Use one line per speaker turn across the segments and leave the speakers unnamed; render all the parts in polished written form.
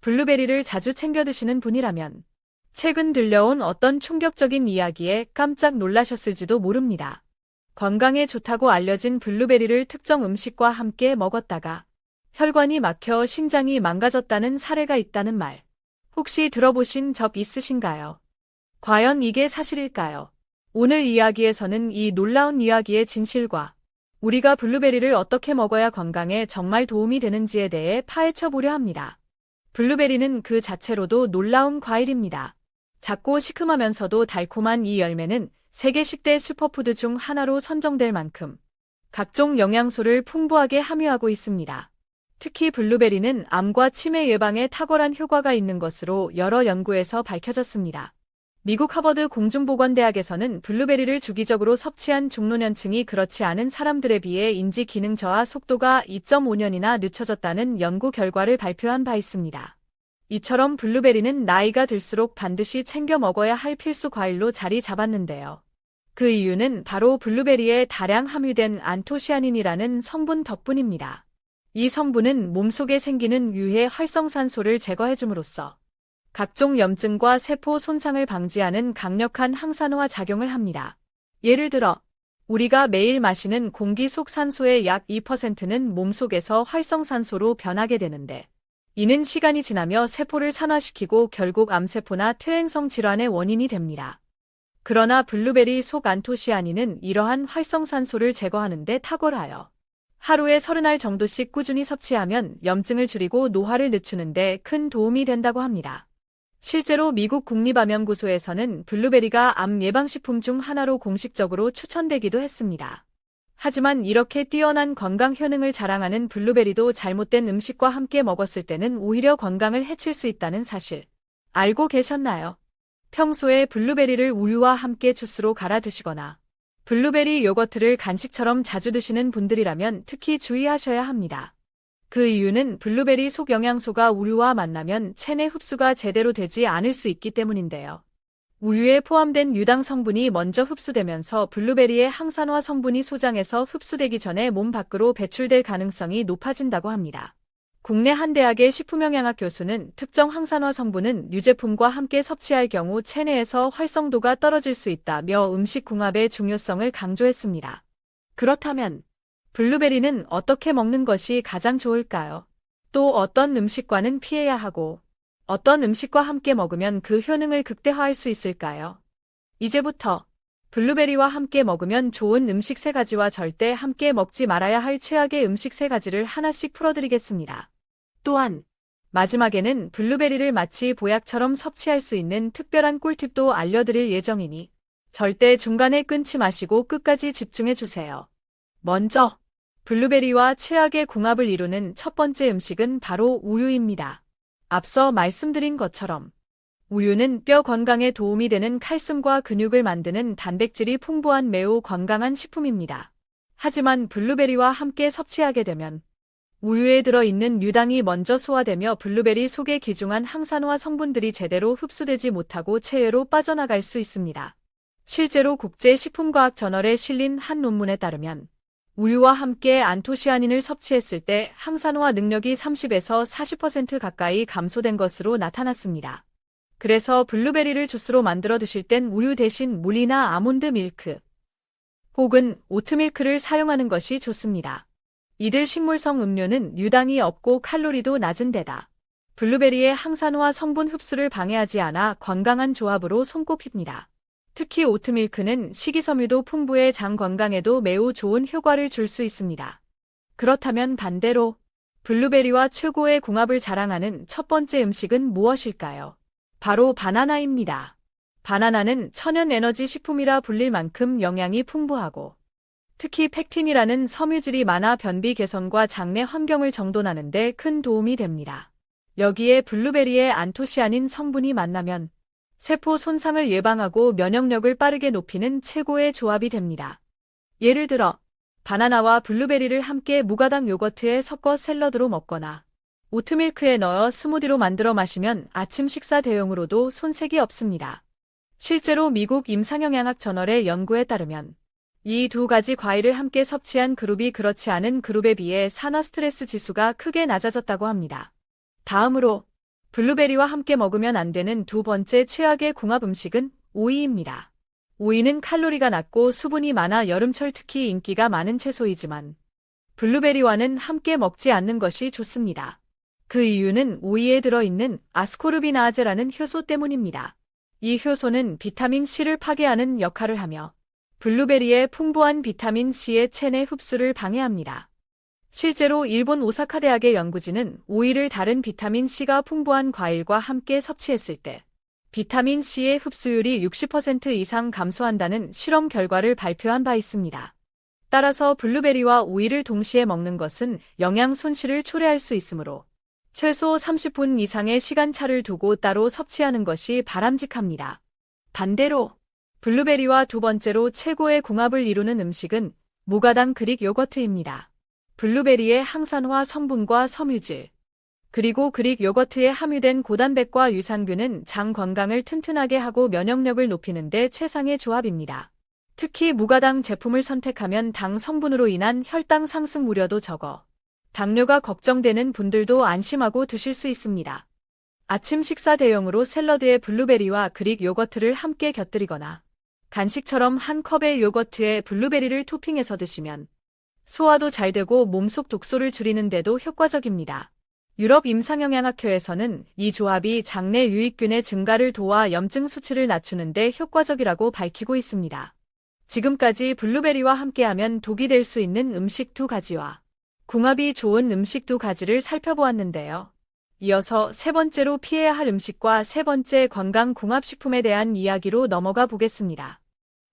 블루베리를 자주 챙겨 드시는 분이라면 최근 들려온 어떤 충격적인 이야기에 깜짝 놀라셨을지도 모릅니다. 건강에 좋다고 알려진 블루베리를 특정 음식과 함께 먹었다가 혈관이 막혀 신장이 망가졌다는 사례가 있다는 말. 혹시 들어보신 적 있으신가요? 과연 이게 사실일까요? 오늘 이야기에서는 이 놀라운 이야기의 진실과 우리가 블루베리를 어떻게 먹어야 건강에 정말 도움이 되는지에 대해 파헤쳐 보려 합니다. 블루베리는 그 자체로도 놀라운 과일입니다. 작고 시큼하면서도 달콤한 이 열매는 세계 10대 슈퍼푸드 중 하나로 선정될 만큼 각종 영양소를 풍부하게 함유하고 있습니다. 특히 블루베리는 암과 치매 예방에 탁월한 효과가 있는 것으로 여러 연구에서 밝혀졌습니다. 미국 하버드 공중보건대학에서는 블루베리를 주기적으로 섭취한 중노년층이 그렇지 않은 사람들에 비해 인지 기능 저하 속도가 2.5년이나 늦춰졌다는 연구 결과를 발표한 바 있습니다. 이처럼 블루베리는 나이가 들수록 반드시 챙겨 먹어야 할 필수 과일로 자리 잡았는데요. 그 이유는 바로 블루베리에 다량 함유된 안토시아닌이라는 성분 덕분입니다. 이 성분은 몸속에 생기는 유해 활성산소를 제거해줌으로써 각종 염증과 세포 손상을 방지하는 강력한 항산화 작용을 합니다. 예를 들어 우리가 매일 마시는 공기 속 산소의 약 2%는 몸속에서 활성산소로 변하게 되는데 이는 시간이 지나며 세포를 산화시키고 결국 암세포나 퇴행성 질환의 원인이 됩니다. 그러나 블루베리 속 안토시아닌은 이러한 활성산소를 제거하는 데 탁월하여 하루에 30알 정도씩 꾸준히 섭취하면 염증을 줄이고 노화를 늦추는 데 큰 도움이 된다고 합니다. 실제로 미국 국립암연구소에서는 블루베리가 암 예방식품 중 하나로 공식적으로 추천되기도 했습니다. 하지만 이렇게 뛰어난 건강 효능을 자랑하는 블루베리도 잘못된 음식과 함께 먹었을 때는 오히려 건강을 해칠 수 있다는 사실 알고 계셨나요? 평소에 블루베리를 우유와 함께 주스로 갈아 드시거나 블루베리 요거트를 간식처럼 자주 드시는 분들이라면 특히 주의하셔야 합니다. 그 이유는 블루베리 속 영양소가 우유와 만나면 체내 흡수가 제대로 되지 않을 수 있기 때문인데요. 우유에 포함된 유당 성분이 먼저 흡수되면서 블루베리의 항산화 성분이 소장에서 흡수되기 전에 몸 밖으로 배출될 가능성이 높아진다고 합니다. 국내 한 대학의 식품영양학 교수는 특정 항산화 성분은 유제품과 함께 섭취할 경우 체내에서 활성도가 떨어질 수 있다며 음식 궁합의 중요성을 강조했습니다. 그렇다면 블루베리는 어떻게 먹는 것이 가장 좋을까요? 또 어떤 음식과는 피해야 하고 어떤 음식과 함께 먹으면 그 효능을 극대화할 수 있을까요? 이제부터 블루베리와 함께 먹으면 좋은 음식 3가지와 절대 함께 먹지 말아야 할 최악의 음식 3가지를 하나씩 풀어드리겠습니다. 또한 마지막에는 블루베리를 마치 보약처럼 섭취할 수 있는 특별한 꿀팁도 알려드릴 예정이니 절대 중간에 끊지 마시고 끝까지 집중해주세요. 먼저 블루베리와 최악의 궁합을 이루는 첫 번째 음식은 바로 우유입니다. 앞서 말씀드린 것처럼 우유는 뼈 건강에 도움이 되는 칼슘과 근육을 만드는 단백질이 풍부한 매우 건강한 식품입니다. 하지만 블루베리와 함께 섭취하게 되면 우유에 들어있는 유당이 먼저 소화되며 블루베리 속에 기중한 항산화 성분들이 제대로 흡수되지 못하고 체외로 빠져나갈 수 있습니다. 실제로 국제식품과학저널에 실린 한 논문에 따르면 우유와 함께 안토시아닌을 섭취했을 때 항산화 능력이 30에서 40% 가까이 감소된 것으로 나타났습니다. 그래서 블루베리를 주스로 만들어 드실 땐 우유 대신 물이나 아몬드 밀크 혹은 오트밀크를 사용하는 것이 좋습니다. 이들 식물성 음료는 유당이 없고 칼로리도 낮은 데다 블루베리의 항산화 성분 흡수를 방해하지 않아 건강한 조합으로 손꼽힙니다. 특히 오트밀크는 식이섬유도 풍부해 장 건강에도 매우 좋은 효과를 줄 수 있습니다. 그렇다면 반대로 블루베리와 최고의 궁합을 자랑하는 첫 번째 음식은 무엇일까요? 바로 바나나입니다. 바나나는 천연 에너지 식품이라 불릴 만큼 영양이 풍부하고 특히 펙틴이라는 섬유질이 많아 변비 개선과 장내 환경을 정돈하는 데 큰 도움이 됩니다. 여기에 블루베리의 안토시아닌 성분이 만나면 세포 손상을 예방하고 면역력을 빠르게 높이는 최고의 조합이 됩니다. 예를 들어 바나나와 블루베리를 함께 무가당 요거트에 섞어 샐러드로 먹거나 오트밀크에 넣어 스무디로 만들어 마시면 아침 식사 대용으로도 손색이 없습니다. 실제로 미국 임상영양학 저널의 연구에 따르면 이 2가지 과일을 함께 섭취한 그룹이 그렇지 않은 그룹에 비해 산화 스트레스 지수가 크게 낮아졌다고 합니다. 다음으로 블루베리와 함께 먹으면 안 되는 두 번째 최악의 궁합 음식은 오이입니다. 오이는 칼로리가 낮고 수분이 많아 여름철 특히 인기가 많은 채소이지만 블루베리와는 함께 먹지 않는 것이 좋습니다. 그 이유는 오이에 들어있는 아스코르비나아제라는 효소 때문입니다. 이 효소는 비타민 C를 파괴하는 역할을 하며 블루베리의 풍부한 비타민 C의 체내 흡수를 방해합니다. 실제로 일본 오사카 대학의 연구진은 오이를 다른 비타민 C가 풍부한 과일과 함께 섭취했을 때 비타민 C의 흡수율이 60% 이상 감소한다는 실험 결과를 발표한 바 있습니다. 따라서 블루베리와 오이를 동시에 먹는 것은 영양 손실을 초래할 수 있으므로 최소 30분 이상의 시간차를 두고 따로 섭취하는 것이 바람직합니다. 반대로 블루베리와 두 번째로 최고의 궁합을 이루는 음식은 무가당 그릭 요거트입니다. 블루베리의 항산화 성분과 섬유질, 그리고 그릭 요거트에 함유된 고단백과 유산균은 장 건강을 튼튼하게 하고 면역력을 높이는 데 최상의 조합입니다. 특히 무가당 제품을 선택하면 당 성분으로 인한 혈당 상승 우려도 적어 당뇨가 걱정되는 분들도 안심하고 드실 수 있습니다. 아침 식사 대용으로 샐러드에 블루베리와 그릭 요거트를 함께 곁들이거나 간식처럼 한 컵의 요거트에 블루베리를 토핑해서 드시면 소화도 잘 되고 몸속 독소를 줄이는 데도 효과적입니다. 유럽 임상영양학회에서는 이 조합이 장내 유익균의 증가를 도와 염증 수치를 낮추는 데 효과적이라고 밝히고 있습니다. 지금까지 블루베리와 함께하면 독이 될 수 있는 음식 두 가지와 궁합이 좋은 음식 두 가지를 살펴보았는데요. 이어서 세 번째로 피해야 할 음식과 세 번째 건강 궁합식품에 대한 이야기로 넘어가 보겠습니다.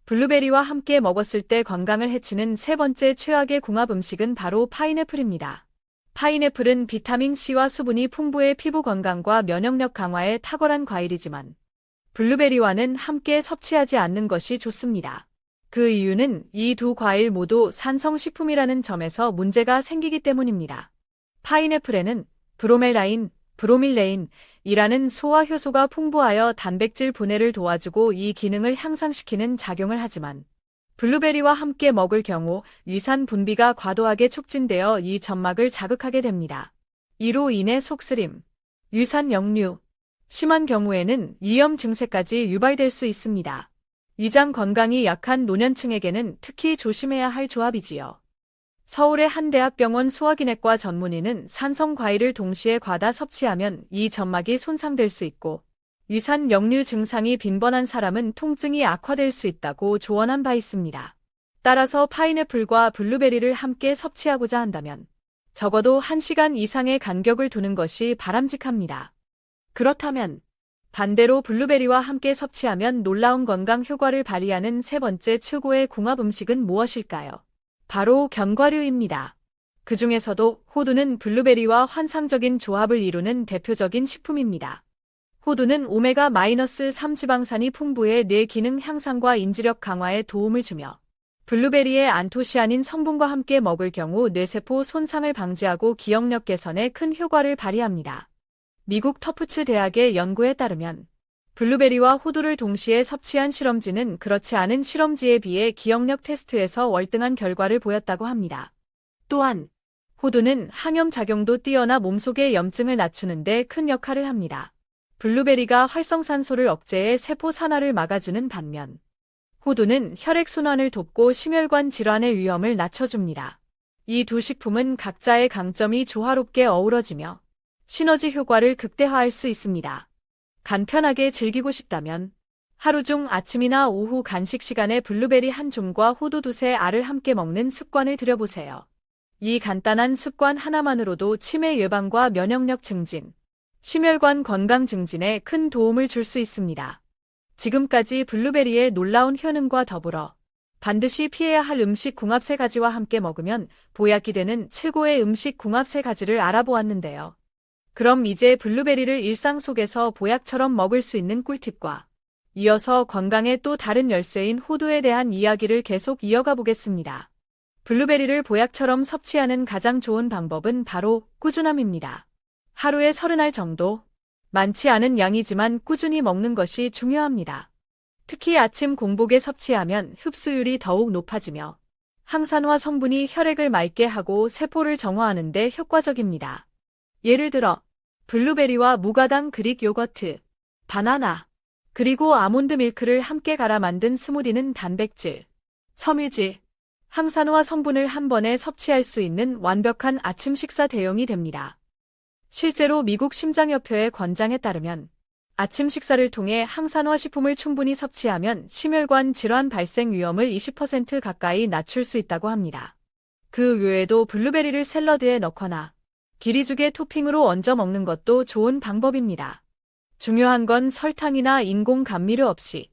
블루베리와 함께 먹었을 때 건강을 해치는 세 번째 최악의 궁합 음식은 바로 파인애플입니다. 파인애플은 비타민C와 수분이 풍부해 피부 건강과 면역력 강화에 탁월한 과일이지만 블루베리와는 함께 섭취하지 않는 것이 좋습니다. 그 이유는 이 두 과일 모두 산성식품이라는 점에서 문제가 생기기 때문입니다. 파인애플에는 브로멜라인, 브로밀레인이라는 소화 효소가 풍부하여 단백질 분해를 도와주고 이 기능을 향상시키는 작용을 하지만 블루베리와 함께 먹을 경우 위산 분비가 과도하게 촉진되어 이 점막을 자극하게 됩니다. 이로 인해 속쓰림, 위산 역류, 심한 경우에는 위염 증세까지 유발될 수 있습니다. 위장 건강이 약한 노년층에게는 특히 조심해야 할 조합이지요. 서울의 한 대학병원 소화기내과 전문의는 산성 과일을 동시에 과다 섭취하면 이 점막이 손상될 수 있고 위산 역류 증상이 빈번한 사람은 통증이 악화될 수 있다고 조언한 바 있습니다. 따라서 파인애플과 블루베리를 함께 섭취하고자 한다면 적어도 1시간 이상의 간격을 두는 것이 바람직합니다. 그렇다면 반대로 블루베리와 함께 섭취하면 놀라운 건강 효과를 발휘하는 세 번째 최고의 궁합 음식은 무엇일까요? 바로 견과류입니다. 그 중에서도 호두는 블루베리와 환상적인 조합을 이루는 대표적인 식품입니다. 호두는 오메가-3 지방산이 풍부해 뇌 기능 향상과 인지력 강화에 도움을 주며 블루베리의 안토시아닌 성분과 함께 먹을 경우 뇌세포 손상을 방지하고 기억력 개선에 큰 효과를 발휘합니다. 미국 터프츠 대학의 연구에 따르면 블루베리와 호두를 동시에 섭취한 실험지는 그렇지 않은 실험지에 비해 기억력 테스트에서 월등한 결과를 보였다고 합니다. 또한 호두는 항염작용도 뛰어나 몸속의 염증을 낮추는 데 큰 역할을 합니다. 블루베리가 활성산소를 억제해 세포 산화를 막아주는 반면 호두는 혈액순환을 돕고 심혈관 질환의 위험을 낮춰줍니다. 이 두 식품은 각자의 강점이 조화롭게 어우러지며 시너지 효과를 극대화할 수 있습니다. 간편하게 즐기고 싶다면 하루 중 아침이나 오후 간식 시간에 블루베리 한 줌과 호두 두세 알을 함께 먹는 습관을 들여보세요. 이 간단한 습관 하나만으로도 치매 예방과 면역력 증진, 심혈관 건강 증진에 큰 도움을 줄 수 있습니다. 지금까지 블루베리의 놀라운 효능과 더불어 반드시 피해야 할 음식 궁합 세 가지와 함께 먹으면 보약이 되는 최고의 음식 궁합 세 가지를 알아보았는데요. 그럼 이제 블루베리를 일상 속에서 보약처럼 먹을 수 있는 꿀팁과 이어서 건강의 또 다른 열쇠인 호두에 대한 이야기를 계속 이어가 보겠습니다. 블루베리를 보약처럼 섭취하는 가장 좋은 방법은 바로 꾸준함입니다. 하루에 30알 정도, 많지 않은 양이지만 꾸준히 먹는 것이 중요합니다. 특히 아침 공복에 섭취하면 흡수율이 더욱 높아지며 항산화 성분이 혈액을 맑게 하고 세포를 정화하는 데 효과적입니다. 예를 들어 블루베리와 무가당 그릭 요거트, 바나나, 그리고 아몬드 밀크를 함께 갈아 만든 스무디는 단백질, 섬유질, 항산화 성분을 한 번에 섭취할 수 있는 완벽한 아침 식사 대용이 됩니다. 실제로 미국 심장협회의 권장에 따르면 아침 식사를 통해 항산화 식품을 충분히 섭취하면 심혈관 질환 발생 위험을 20% 가까이 낮출 수 있다고 합니다. 그 외에도 블루베리를 샐러드에 넣거나 기리죽에 토핑으로 얹어 먹는 것도 좋은 방법입니다. 중요한 건 설탕이나 인공 감미료 없이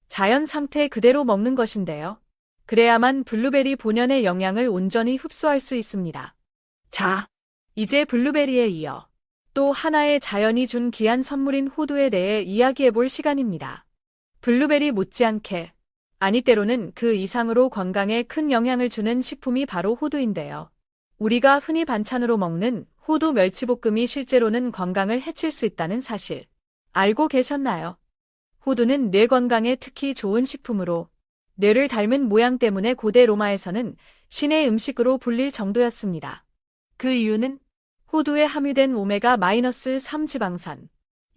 자연 상태 그대로 먹는 것인데요. 그래야만 블루베리 본연의 영양을 온전히 흡수할 수 있습니다. 자, 이제 블루베리에 이어 또 하나의 자연이 준 귀한 선물인 호두에 대해 이야기해볼 시간입니다. 블루베리 못지않게, 아니 때로는 그 이상으로 건강에 큰 영향을 주는 식품이 바로 호두인데요. 우리가 흔히 반찬으로 먹는 호두 멸치볶음이 실제로는 건강을 해칠 수 있다는 사실 알고 계셨나요? 호두는 뇌 건강에 특히 좋은 식품으로 뇌를 닮은 모양 때문에 고대 로마에서는 신의 음식으로 불릴 정도였습니다. 그 이유는 호두에 함유된 오메가-3 지방산,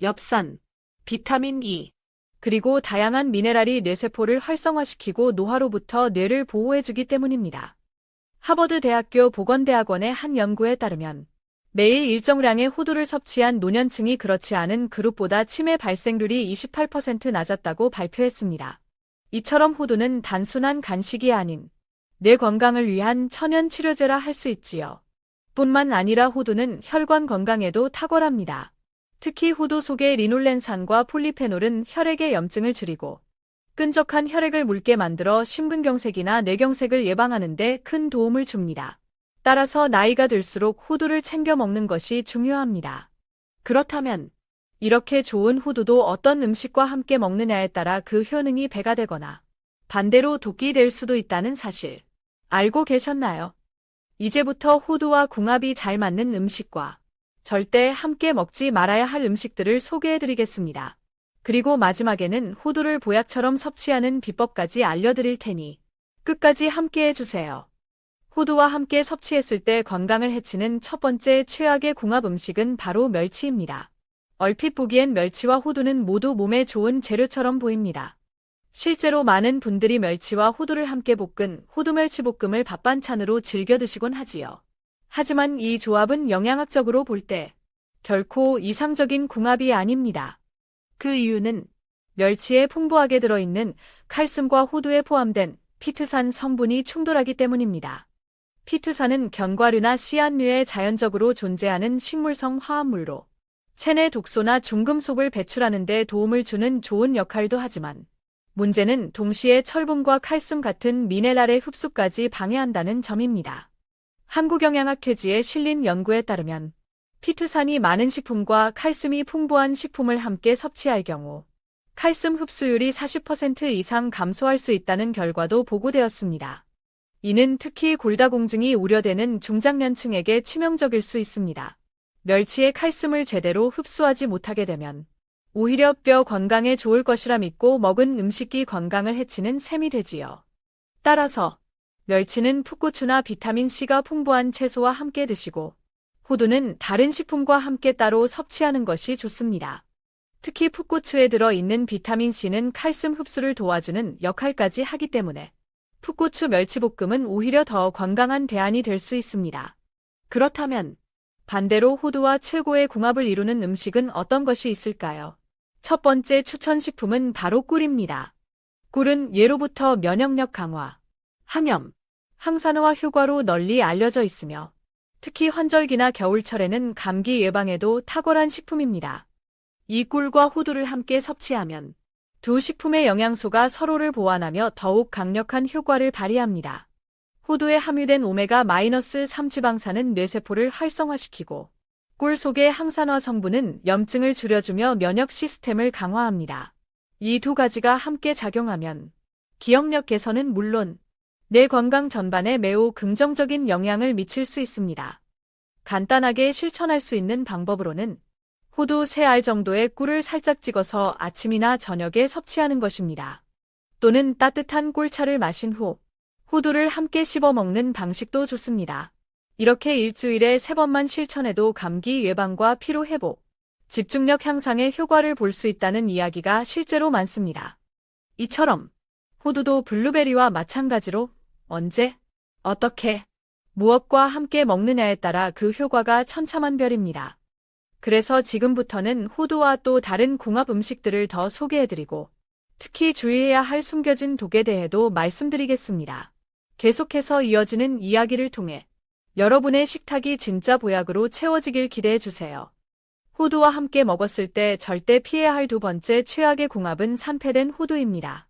엽산, 비타민 E, 그리고 다양한 미네랄이 뇌세포를 활성화시키고 노화로부터 뇌를 보호해주기 때문입니다. 하버드 대학교 보건대학원의 한 연구에 따르면 매일 일정량의 호두를 섭취한 노년층이 그렇지 않은 그룹보다 치매 발생률이 28% 낮았다고 발표했습니다. 이처럼 호두는 단순한 간식이 아닌 뇌 건강을 위한 천연 치료제라 할 수 있지요. 뿐만 아니라 호두는 혈관 건강에도 탁월합니다. 특히 호두 속의 리놀렌산과 폴리페놀은 혈액의 염증을 줄이고 끈적한 혈액을 묽게 만들어 심근경색이나 뇌경색을 예방하는 데 큰 도움을 줍니다. 따라서 나이가 들수록 호두를 챙겨 먹는 것이 중요합니다. 그렇다면 이렇게 좋은 호두도 어떤 음식과 함께 먹느냐에 따라 그 효능이 배가 되거나 반대로 독이 될 수도 있다는 사실 알고 계셨나요? 이제부터 호두와 궁합이 잘 맞는 음식과 절대 함께 먹지 말아야 할 음식들을 소개해드리겠습니다. 그리고 마지막에는 호두를 보약처럼 섭취하는 비법까지 알려드릴 테니 끝까지 함께 해주세요. 호두와 함께 섭취했을 때 건강을 해치는 첫 번째 최악의 궁합 음식은 바로 멸치입니다. 얼핏 보기엔 멸치와 호두는 모두 몸에 좋은 재료처럼 보입니다. 실제로 많은 분들이 멸치와 호두를 함께 볶은 호두멸치볶음을 밥반찬으로 즐겨 드시곤 하지요. 하지만 이 조합은 영양학적으로 볼 때 결코 이상적인 궁합이 아닙니다. 그 이유는 멸치에 풍부하게 들어있는 칼슘과 호두에 포함된 피트산 성분이 충돌하기 때문입니다. 피트산은 견과류나 씨앗류에 자연적으로 존재하는 식물성 화합물로 체내 독소나 중금속을 배출하는 데 도움을 주는 좋은 역할도 하지만 문제는 동시에 철분과 칼슘 같은 미네랄의 흡수까지 방해한다는 점입니다. 한국영양학회지에 실린 연구에 따르면 피트산이 많은 식품과 칼슘이 풍부한 식품을 함께 섭취할 경우 칼슘 흡수율이 40% 이상 감소할 수 있다는 결과도 보고되었습니다. 이는 특히 골다공증이 우려되는 중장년층에게 치명적일 수 있습니다. 멸치의 칼슘을 제대로 흡수하지 못하게 되면 오히려 뼈 건강에 좋을 것이라 믿고 먹은 음식이 건강을 해치는 셈이 되지요. 따라서 멸치는 풋고추나 비타민C가 풍부한 채소와 함께 드시고 호두는 다른 식품과 함께 따로 섭취하는 것이 좋습니다. 특히 풋고추에 들어있는 비타민C는 칼슘 흡수를 도와주는 역할까지 하기 때문에 풋고추 멸치볶음은 오히려 더 건강한 대안이 될 수 있습니다. 그렇다면 반대로 호두와 최고의 궁합을 이루는 음식은 어떤 것이 있을까요? 첫 번째 추천 식품은 바로 꿀입니다. 꿀은 예로부터 면역력 강화, 항염, 항산화 효과로 널리 알려져 있으며 특히 환절기나 겨울철에는 감기 예방에도 탁월한 식품입니다. 이 꿀과 호두를 함께 섭취하면 두 식품의 영양소가 서로를 보완하며 더욱 강력한 효과를 발휘합니다. 호두에 함유된 오메가-3 지방산은 뇌세포를 활성화시키고 꿀 속의 항산화 성분은 염증을 줄여주며 면역 시스템을 강화합니다. 이 두 가지가 함께 작용하면 기억력 개선은 물론 뇌 건강 전반에 매우 긍정적인 영향을 미칠 수 있습니다. 간단하게 실천할 수 있는 방법으로는 호두 3알 정도의 꿀을 살짝 찍어서 아침이나 저녁에 섭취하는 것입니다. 또는 따뜻한 꿀차를 마신 후 호두를 함께 씹어 먹는 방식도 좋습니다. 이렇게 일주일에 3번만 실천해도 감기 예방과 피로 회복, 집중력 향상의 효과를 볼 수 있다는 이야기가 실제로 많습니다. 이처럼 호두도 블루베리와 마찬가지로 언제, 어떻게, 무엇과 함께 먹느냐에 따라 그 효과가 천차만별입니다. 그래서 지금부터는 호두와 또 다른 궁합 음식들을 더 소개해드리고 특히 주의해야 할 숨겨진 독에 대해도 말씀드리겠습니다. 계속해서 이어지는 이야기를 통해 여러분의 식탁이 진짜 보약으로 채워지길 기대해주세요. 호두와 함께 먹었을 때 절대 피해야 할 두 번째 최악의 궁합은 산패된 호두입니다.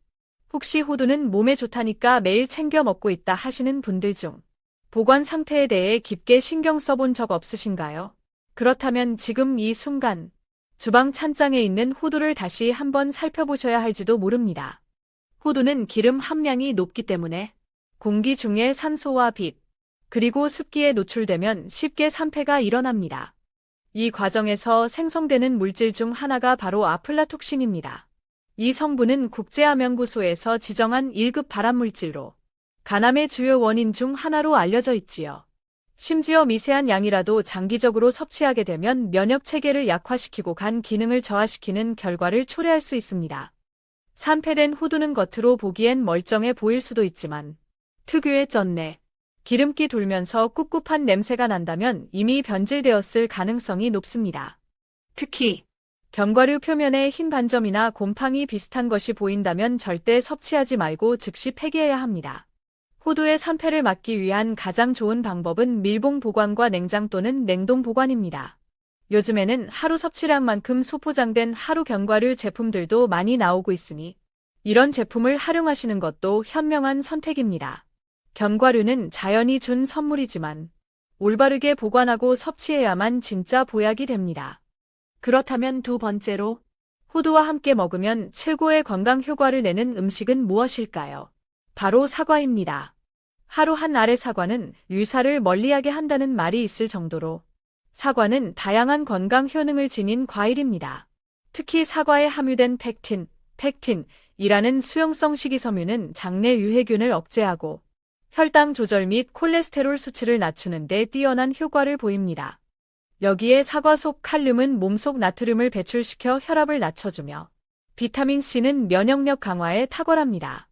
혹시 호두는 몸에 좋다니까 매일 챙겨 먹고 있다 하시는 분들 중 보관 상태에 대해 깊게 신경 써본 적 없으신가요? 그렇다면 지금 이 순간 주방 찬장에 있는 호두를 다시 한번 살펴보셔야 할지도 모릅니다. 호두는 기름 함량이 높기 때문에 공기 중에 산소와 빛, 그리고 습기에 노출되면 쉽게 산패가 일어납니다. 이 과정에서 생성되는 물질 중 하나가 바로 아플라톡신입니다. 이 성분은 국제암연구소에서 지정한 1급 발암물질로 간암의 주요 원인 중 하나로 알려져 있지요. 심지어 미세한 양이라도 장기적으로 섭취하게 되면 면역 체계를 약화시키고 간 기능을 저하시키는 결과를 초래할 수 있습니다. 산패된 호두는 겉으로 보기엔 멀쩡해 보일 수도 있지만 특유의 쩐내, 기름기 돌면서 꿉꿉한 냄새가 난다면 이미 변질되었을 가능성이 높습니다. 특히 견과류 표면에 흰 반점이나 곰팡이 비슷한 것이 보인다면 절대 섭취하지 말고 즉시 폐기해야 합니다. 호두의 산패를 막기 위한 가장 좋은 방법은 밀봉 보관과 냉장 또는 냉동 보관입니다. 요즘에는 하루 섭취량만큼 소포장된 하루 견과류 제품들도 많이 나오고 있으니 이런 제품을 활용하시는 것도 현명한 선택입니다. 견과류는 자연이 준 선물이지만 올바르게 보관하고 섭취해야만 진짜 보약이 됩니다. 그렇다면 두 번째로 호두와 함께 먹으면 최고의 건강 효과를 내는 음식은 무엇일까요? 바로 사과입니다. 하루 한 알의 사과는 유사를 멀리하게 한다는 말이 있을 정도로 사과는 다양한 건강 효능을 지닌 과일입니다. 특히 사과에 함유된 펙틴이라는 수용성 식이섬유는 장내 유해균을 억제하고 혈당 조절 및 콜레스테롤 수치를 낮추는 데 뛰어난 효과를 보입니다. 여기에 사과 속 칼륨은 몸속 나트륨을 배출시켜 혈압을 낮춰주며 비타민C는 면역력 강화에 탁월합니다.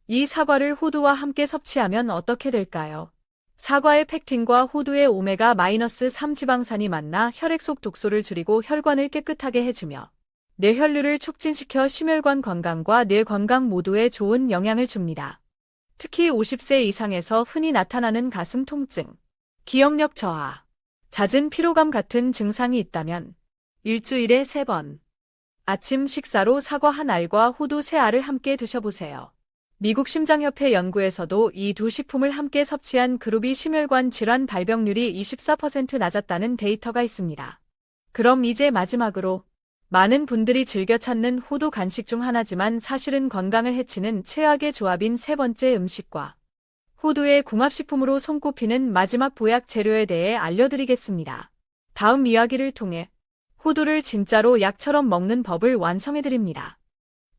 이 사과를 호두와 함께 섭취하면 어떻게 될까요? 사과의 펙틴과 호두의 오메가-3 지방산이 만나 혈액 속 독소를 줄이고 혈관을 깨끗하게 해주며 뇌혈류를 촉진시켜 심혈관 건강과 뇌 건강 모두에 좋은 영향을 줍니다. 특히 50세 이상에서 흔히 나타나는 가슴 통증, 기억력 저하, 잦은 피로감 같은 증상이 있다면 일주일에 3번 아침 식사로 사과 한 알과 호두 3알을 함께 드셔보세요. 미국 심장협회 연구에서도 이 두 식품을 함께 섭취한 그룹이 심혈관 질환 발병률이 24% 낮았다는 데이터가 있습니다. 그럼 이제 마지막으로 많은 분들이 즐겨 찾는 호두 간식 중 하나지만 사실은 건강을 해치는 최악의 조합인 세 번째 음식과 호두의 궁합식품으로 손꼽히는 마지막 보약 재료에 대해 알려드리겠습니다. 다음 이야기를 통해 호두를 진짜로 약처럼 먹는 법을 완성해드립니다.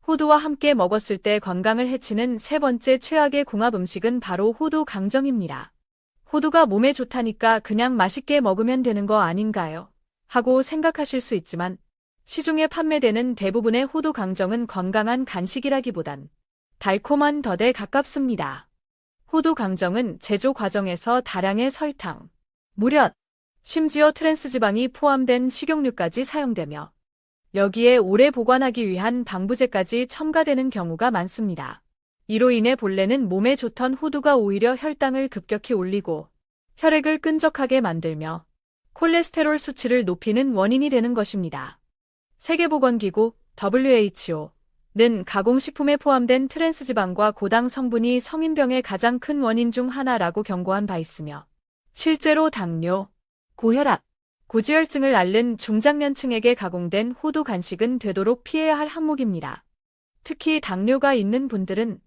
호두와 함께 먹었을 때 건강을 해치는 세 번째 최악의 궁합 음식은 바로 호두 강정입니다. 호두가 몸에 좋다니까 그냥 맛있게 먹으면 되는 거 아닌가요? 하고 생각하실 수 있지만 시중에 판매되는 대부분의 호두 강정은 건강한 간식이라기보단 달콤한 덫에 가깝습니다. 호두 강정은 제조 과정에서 다량의 설탕, 물엿, 심지어 트랜스지방이 포함된 식용유까지 사용되며 여기에 오래 보관하기 위한 방부제까지 첨가되는 경우가 많습니다. 이로 인해 본래는 몸에 좋던 호두가 오히려 혈당을 급격히 올리고 혈액을 끈적하게 만들며 콜레스테롤 수치를 높이는 원인이 되는 것입니다. 세계보건기구 WHO는 가공식품에 포함된 트랜스지방과 고당 성분이 성인병의 가장 큰 원인 중 하나라고 경고한 바 있으며 실제로 당뇨, 고혈압, 고지혈증을 앓는 중장년층에게 가공된 호두 간식은 되도록 피해야 할 항목입니다. 특히 당뇨가 있는 분들은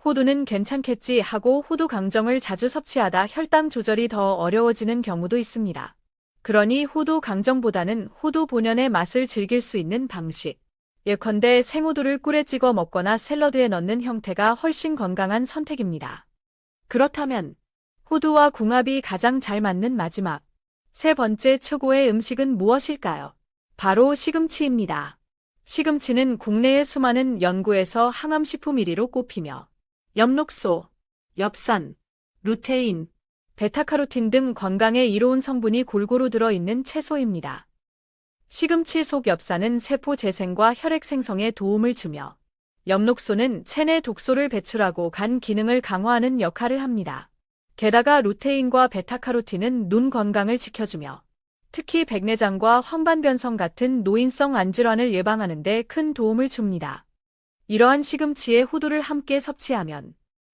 호두는 괜찮겠지 하고 호두 강정을 자주 섭취하다 혈당 조절이 더 어려워지는 경우도 있습니다. 그러니 호두 강정보다는 호두 본연의 맛을 즐길 수 있는 방식, 예컨대 생호두를 꿀에 찍어 먹거나 샐러드에 넣는 형태가 훨씬 건강한 선택입니다. 그렇다면 호두와 궁합이 가장 잘 맞는 마지막 세 번째 최고의 음식은 무엇일까요? 바로 시금치입니다. 시금치는 국내의 수많은 연구에서 항암식품 1위로 꼽히며 엽록소, 엽산, 루테인, 베타카로틴 등 건강에 이로운 성분이 골고루 들어있는 채소입니다. 시금치 속 엽산은 세포 재생과 혈액 생성에 도움을 주며 엽록소는 체내 독소를 배출하고 간 기능을 강화하는 역할을 합니다. 게다가 루테인과 베타카로틴은 눈 건강을 지켜주며 특히 백내장과 황반변성 같은 노인성 안질환을 예방하는 데 큰 도움을 줍니다. 이러한 시금치에 호두를 함께 섭취하면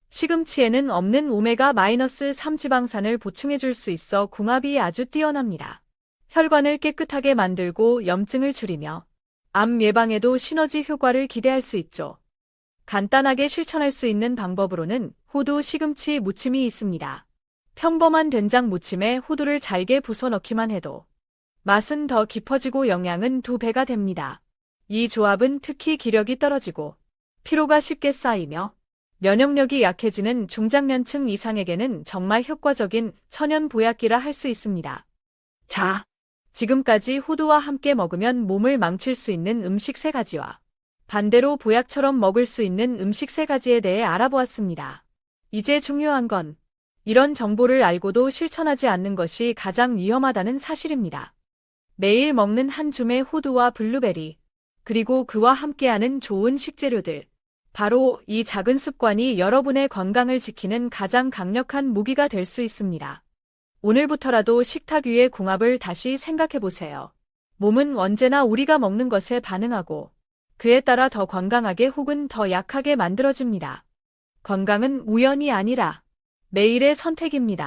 시금치에는 없는 오메가-3 지방산을 보충해 줄 수 있어 궁합이 아주 뛰어납니다. 혈관을 깨끗하게 만들고 염증을 줄이며 암 예방에도 시너지 효과를 기대할 수 있죠. 간단하게 실천할 수 있는 방법으로는 호두 시금치 무침이 있습니다. 평범한 된장 무침에 호두를 잘게 부숴 넣기만 해도 맛은 더 깊어지고 영양은 2배가 됩니다. 이 조합은 특히 기력이 떨어지고 피로가 쉽게 쌓이며 면역력이 약해지는 중장년층 이상에게는 정말 효과적인 천연 보약기라 할 수 있습니다. 자, 지금까지 호두와 함께 먹으면 몸을 망칠 수 있는 음식 3가지와 반대로 보약처럼 먹을 수 있는 음식 3가지에 대해 알아보았습니다. 이제 중요한 건 이런 정보를 알고도 실천하지 않는 것이 가장 위험하다는 사실입니다. 매일 먹는 한 줌의 호두와 블루베리, 그리고 그와 함께하는 좋은 식재료들. 바로 이 작은 습관이 여러분의 건강을 지키는 가장 강력한 무기가 될 수 있습니다. 오늘부터라도 식탁 위의 궁합을 다시 생각해 보세요. 몸은 언제나 우리가 먹는 것에 반응하고 그에 따라 더 건강하게 혹은 더 약하게 만들어집니다. 건강은 우연이 아니라 매일의 선택입니다.